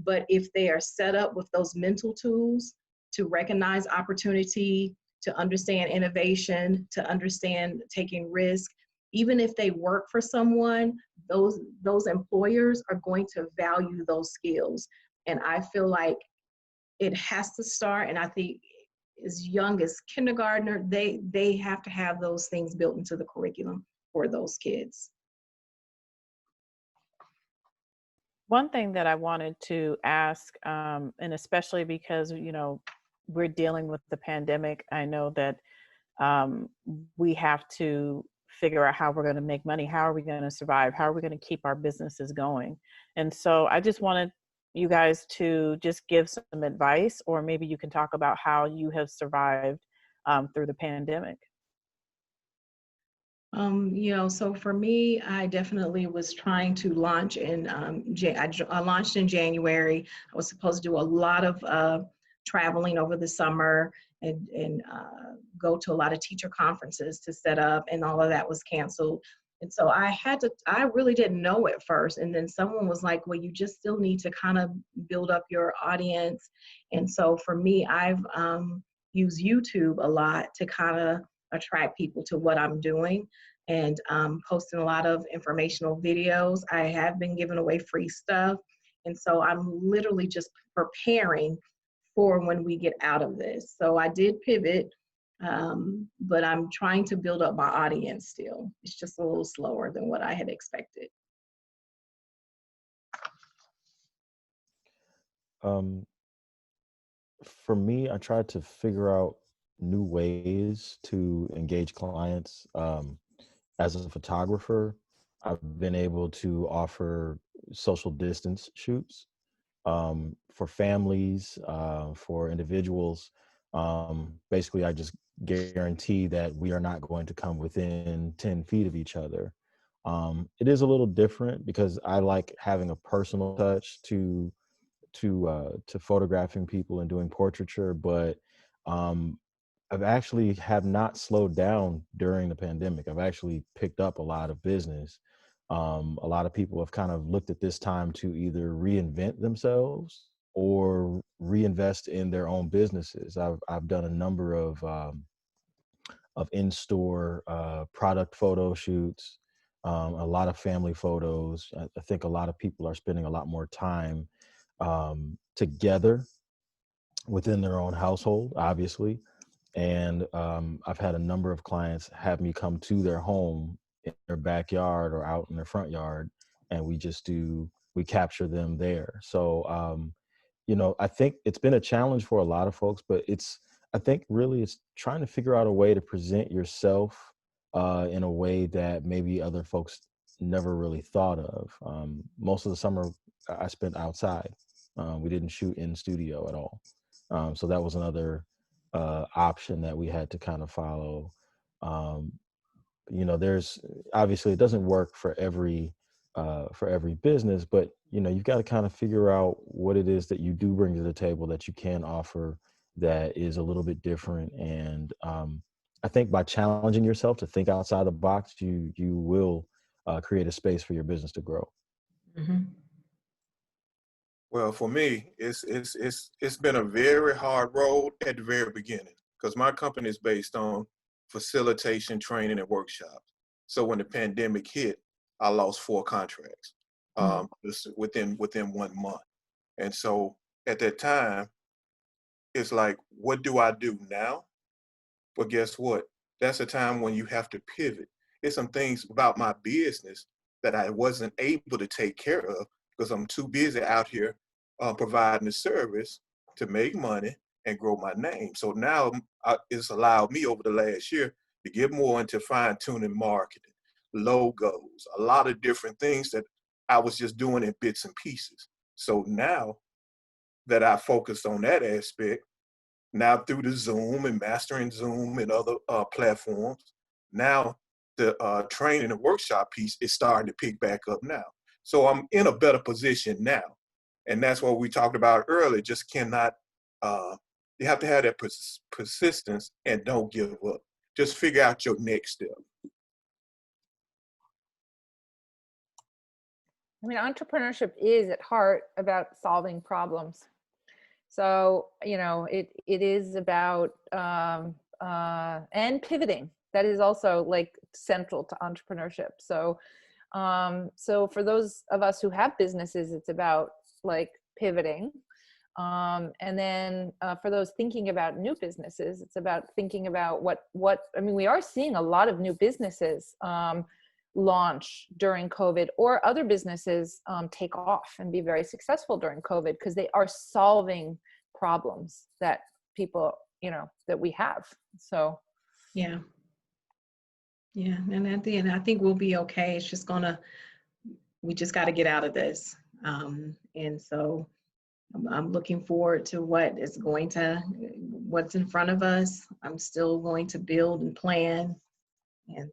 but if they are set up with those mental tools to recognize opportunity, to understand innovation, to understand taking risk, even if they work for someone, those employers are going to value those skills. And I feel like it has to start, and I think as young as kindergartner, they have to have those things built into the curriculum for those kids. One thing that I wanted to ask, and especially because, you know, we're dealing with the pandemic, I know that we have to figure out how we're going to make money. How are we going to survive? How are we going to keep our businesses going? And so I just wanted you guys to just give some advice, or maybe you can talk about how you have survived through the pandemic. You know, so for me, I definitely was trying to launch in, I launched in January. I was supposed to do a lot of traveling over the summer and go to a lot of teacher conferences to set up, and all of that was canceled. And so I really didn't know at first. And then someone was like, well, you just still need to kind of build up your audience. And so for me, I've used YouTube a lot to kind of attract people to what I'm doing, and posting a lot of informational videos. I have been giving away free stuff. And so I'm literally just preparing for when we get out of this. So I did pivot, but I'm trying to build up my audience still. It's just a little slower than what I had expected. For me, I tried to figure out new ways to engage clients. As a photographer, I've been able to offer social distance shoots for families, for individuals. Basically, I just guarantee that we are not going to come within 10 feet of each other. It is a little different because I like having a personal touch to photographing people and doing portraiture, but I've actually have not slowed down during the pandemic. I've actually picked up a lot of business. A lot of people have kind of looked at this time to either reinvent themselves or reinvest in their own businesses. I've done a number of in-store product photo shoots, a lot of family photos. I think a lot of people are spending a lot more time together within their own household, obviously. And I've had a number of clients have me come to their home in their backyard or out in their front yard, and we capture them there. So, you know, I think it's been a challenge for a lot of folks, but I think really it's trying to figure out a way to present yourself in a way that maybe other folks never really thought of. Most of the summer I spent outside. We didn't shoot in studio at all. So that was another option that we had to kind of follow. You know, there's obviously it doesn't work for every business, but you know, you've got to kind of figure out what it is that you do bring to the table that you can offer that is a little bit different. And I think by challenging yourself to think outside the box, you will create a space for your business to grow. Mm-hmm. Well, for me, it's been a very hard road at the very beginning because my company is based on facilitation, training, and workshops. So when the pandemic hit, I lost 4 contracts just within 1 month. And so at that time, it's like, what do I do now? But guess what? That's a time when you have to pivot. There's some things about my business that I wasn't able to take care of because I'm too busy out here providing the service to make money and grow my name. So now it's allowed me over the last year to get more into fine-tuning marketing, logos, a lot of different things that I was just doing in bits and pieces. So now that I focused on that aspect, now through the Zoom and mastering Zoom and other platforms. Now the training and workshop piece is starting to pick back up now. So I'm in a better position now. And that's what we talked about earlier, just cannot, you have to have that persistence and don't give up. Just figure out your next step. I mean, entrepreneurship is at heart about solving problems. So, you know, it is about, and pivoting. That is also like central to entrepreneurship. So, so for those of us who have businesses, it's about like pivoting. And then for those thinking about new businesses, it's about thinking about what, I mean, we are seeing a lot of new businesses launch during COVID, or other businesses take off and be very successful during COVID, because they are solving problems that people, you know, that we have. So, yeah. Yeah, and at the end, I think we'll be okay. It's just we just got to get out of this. And so I'm looking forward to what's in front of us. I'm still going to build and plan, and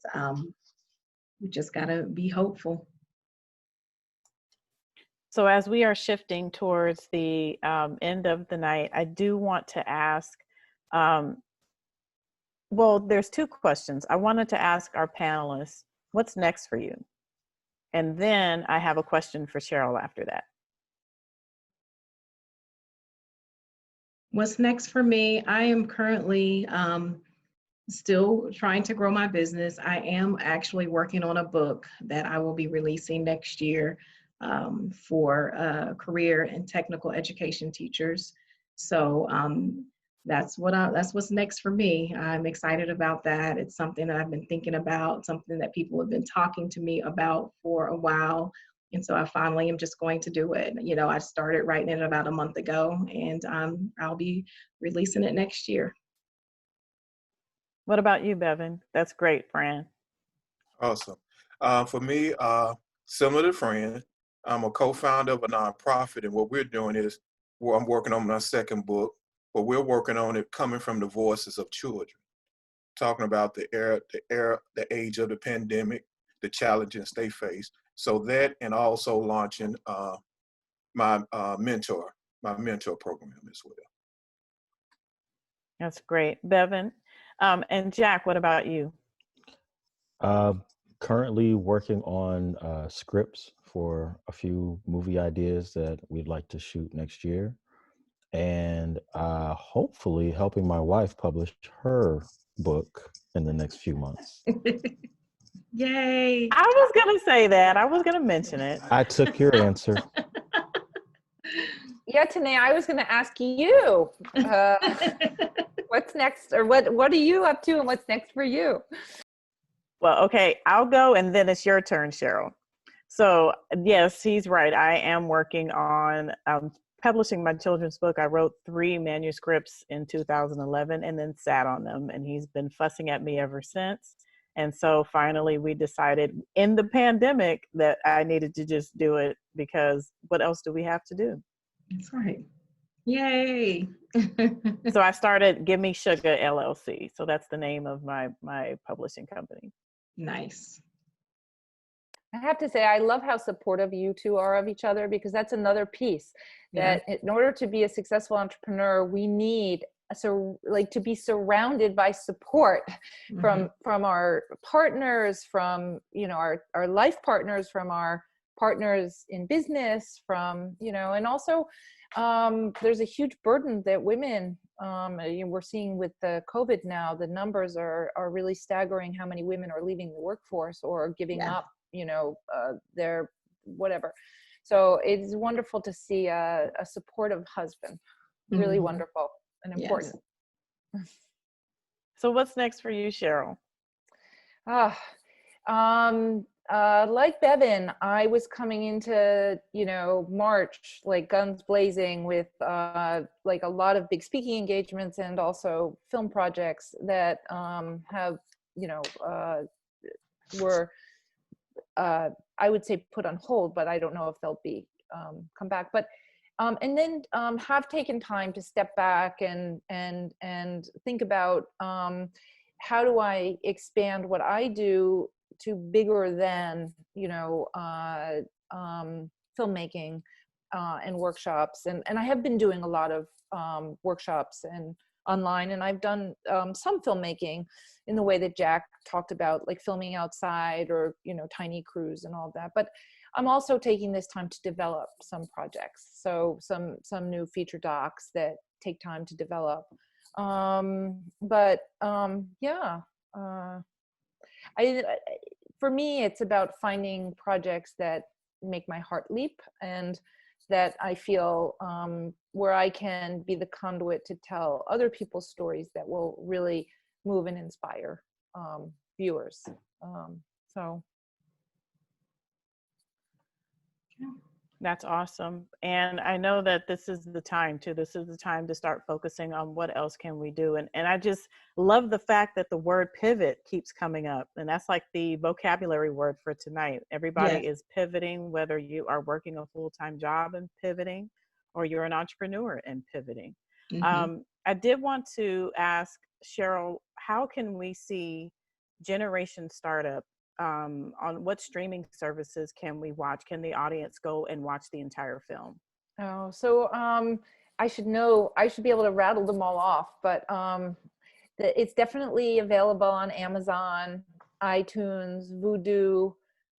we just got to be hopeful. So as we are shifting towards the end of the night, I do want to ask, well, there's two questions. I wanted to ask our panelists, what's next for you? And then I have a question for Cheryl after that. What's next for me? I am currently still trying to grow my business. I am actually working on a book that I will be releasing next year for career and technical education teachers. So that's what's next for me. I'm excited about that. It's something that I've been thinking about, something that people have been talking to me about for a while. And so I finally am just going to do it. You know, I started writing it about a month ago, and I'll be releasing it next year. What about you, Bevan? That's great, Fran. Awesome. For me, similar to Fran, I'm a co-founder of a nonprofit, and what we're doing is, well, I'm working on my second book, but we're working on it coming from the voices of children, talking about the age of the pandemic, the challenges they face. So that, and also launching my mentor program as well. That's great, Bevan. And Jack, what about you? Currently working on scripts for a few movie ideas that we'd like to shoot next year, and hopefully helping my wife publish her book in the next few months. Yay! I was gonna say that. I was gonna mention it. I took your answer. yeah, Tanae, I was going to ask you, what's next, or what are you up to, and what's next for you? Well, okay, I'll go, and then it's your turn, Cheryl. So yes, he's right. I am working on publishing my children's book. I wrote 3 manuscripts in 2011 and then sat on them, and he's been fussing at me ever since. And so finally we decided in the pandemic that I needed to just do it, because what else do we have to do? That's right. Yay. So I started Give Me Sugar LLC. So that's the name of my publishing company. Nice. I have to say, I love how supportive you two are of each other, because that's another piece that in order to be a successful entrepreneur, we need to be surrounded by support from our partners, from, you know, our life partners, from our partners in business, from, you know, and also there's a huge burden that women, we're seeing with the COVID now, the numbers are really staggering, how many women are leaving the workforce or giving up, you know, their whatever. So it's wonderful to see a supportive husband, really wonderful and important. So what's next for you, Cheryl? Like Bevan, I was coming into, you know, March, like guns blazing with like a lot of big speaking engagements and also film projects that have, you know, were, I would say put on hold, but I don't know if they'll be come back. But And then have taken time to step back and think about how do I expand what I do to bigger than, you know, filmmaking and workshops. And I have been doing a lot of workshops and online, and I've done some filmmaking in the way that Jack talked about, like filming outside or, you know, tiny crews and all that. But I'm also taking this time to develop some projects. So some new feature docs that take time to develop. For me, it's about finding projects that make my heart leap and that I feel where I can be the conduit to tell other people's stories that will really move and inspire viewers. That's awesome. And I know that this is the time too. This is the time to start focusing on what else can we do. And I just love the fact that the word pivot keeps coming up. And that's like the vocabulary word for tonight. Everybody is pivoting, whether you are working a full-time job and pivoting, or you're an entrepreneur and pivoting. I did want to ask Cheryl, how can we see Generation Startup on what streaming services can we watch? Can the audience go and watch the entire film? Oh, so I should be able to rattle them all off, but it's definitely available on Amazon, iTunes, Vudu,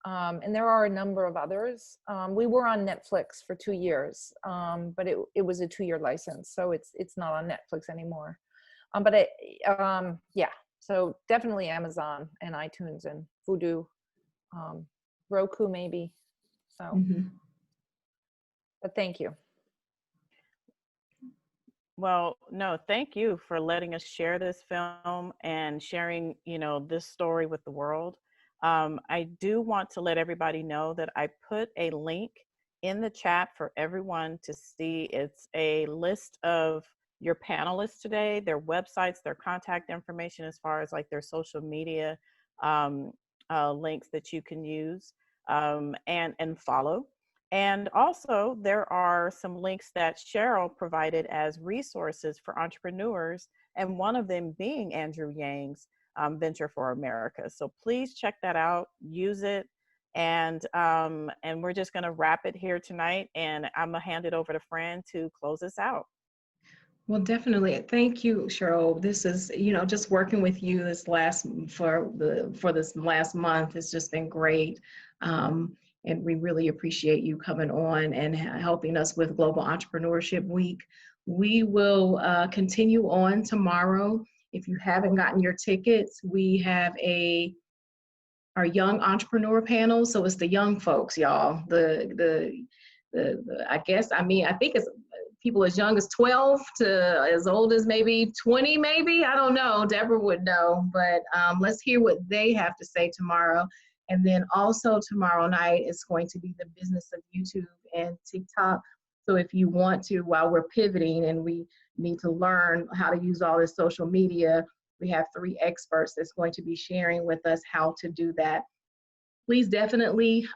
and there are a number of others. We were on Netflix for 2 years, but it was a 2-year license, so it's not on Netflix anymore. So definitely Amazon and iTunes and Vudu, Roku maybe. So, but thank you. Well, no, thank you for letting us share this film and sharing, you know, this story with the world. I do want to let everybody know that I put a link in the chat for everyone to see. It's a list of your panelists today, their websites, their contact information, as far as like their social media links that you can use and follow. And also there are some links that Cheryl provided as resources for entrepreneurs, and one of them being Andrew Yang's Venture for America. So please check that out, use it. And we're just gonna wrap it here tonight, and I'm gonna hand it over to Fran to close us out. Well, definitely. Thank you, Cheryl. This is, you know, just working with you for this last month has just been great. And we really appreciate you coming on and helping us with Global Entrepreneurship Week. We will continue on tomorrow. If you haven't gotten your tickets, we have our young entrepreneur panel. So it's the young folks, y'all. I think it's people as young as 12 to as old as maybe 20, maybe. I don't know. Deborah would know. But let's hear what they have to say tomorrow. And then also tomorrow night is going to be the business of YouTube and TikTok. So if you want to, while we're pivoting and we need to learn how to use all this social media, we have 3 experts that's going to be sharing with us how to do that. Please definitely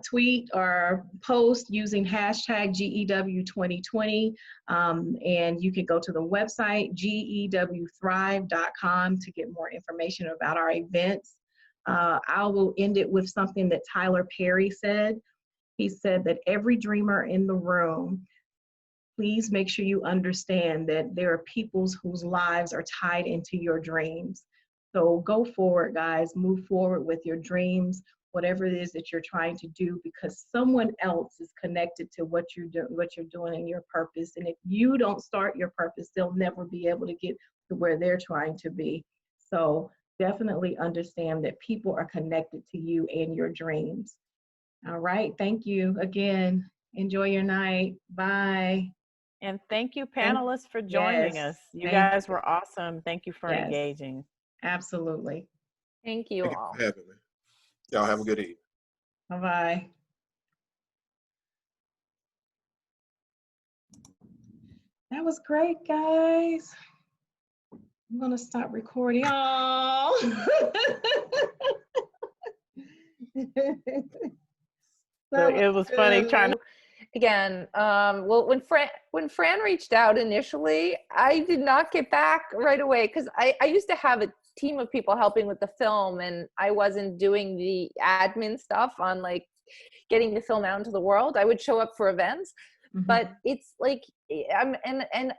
tweet or post using hashtag GEW2020. And you can go to the website, gewthrive.com, to get more information about our events. I will end it with something that Tyler Perry said. He said that every dreamer in the room, please make sure you understand that there are people whose lives are tied into your dreams. So go forward, guys, move forward with your dreams, whatever it is that you're trying to do, because someone else is connected to what you're doing and your purpose. And if you don't start your purpose, they'll never be able to get to where they're trying to be. So definitely understand that people are connected to you and your dreams. All right. Thank you again. Enjoy your night. Bye. And thank you, panelists, for joining us. You guys were awesome. Thank you for engaging. Absolutely. Thank you all. Thank you for having me. Y'all have a good evening. Bye-bye. That was great, guys. I'm gonna stop recording. Oh. So it was funny trying to again, well, when Fran reached out initially, I did not get back right away because I used to have a team of people helping with the film, and I wasn't doing the admin stuff on like getting the film out into the world. I would show up for events, but it's like and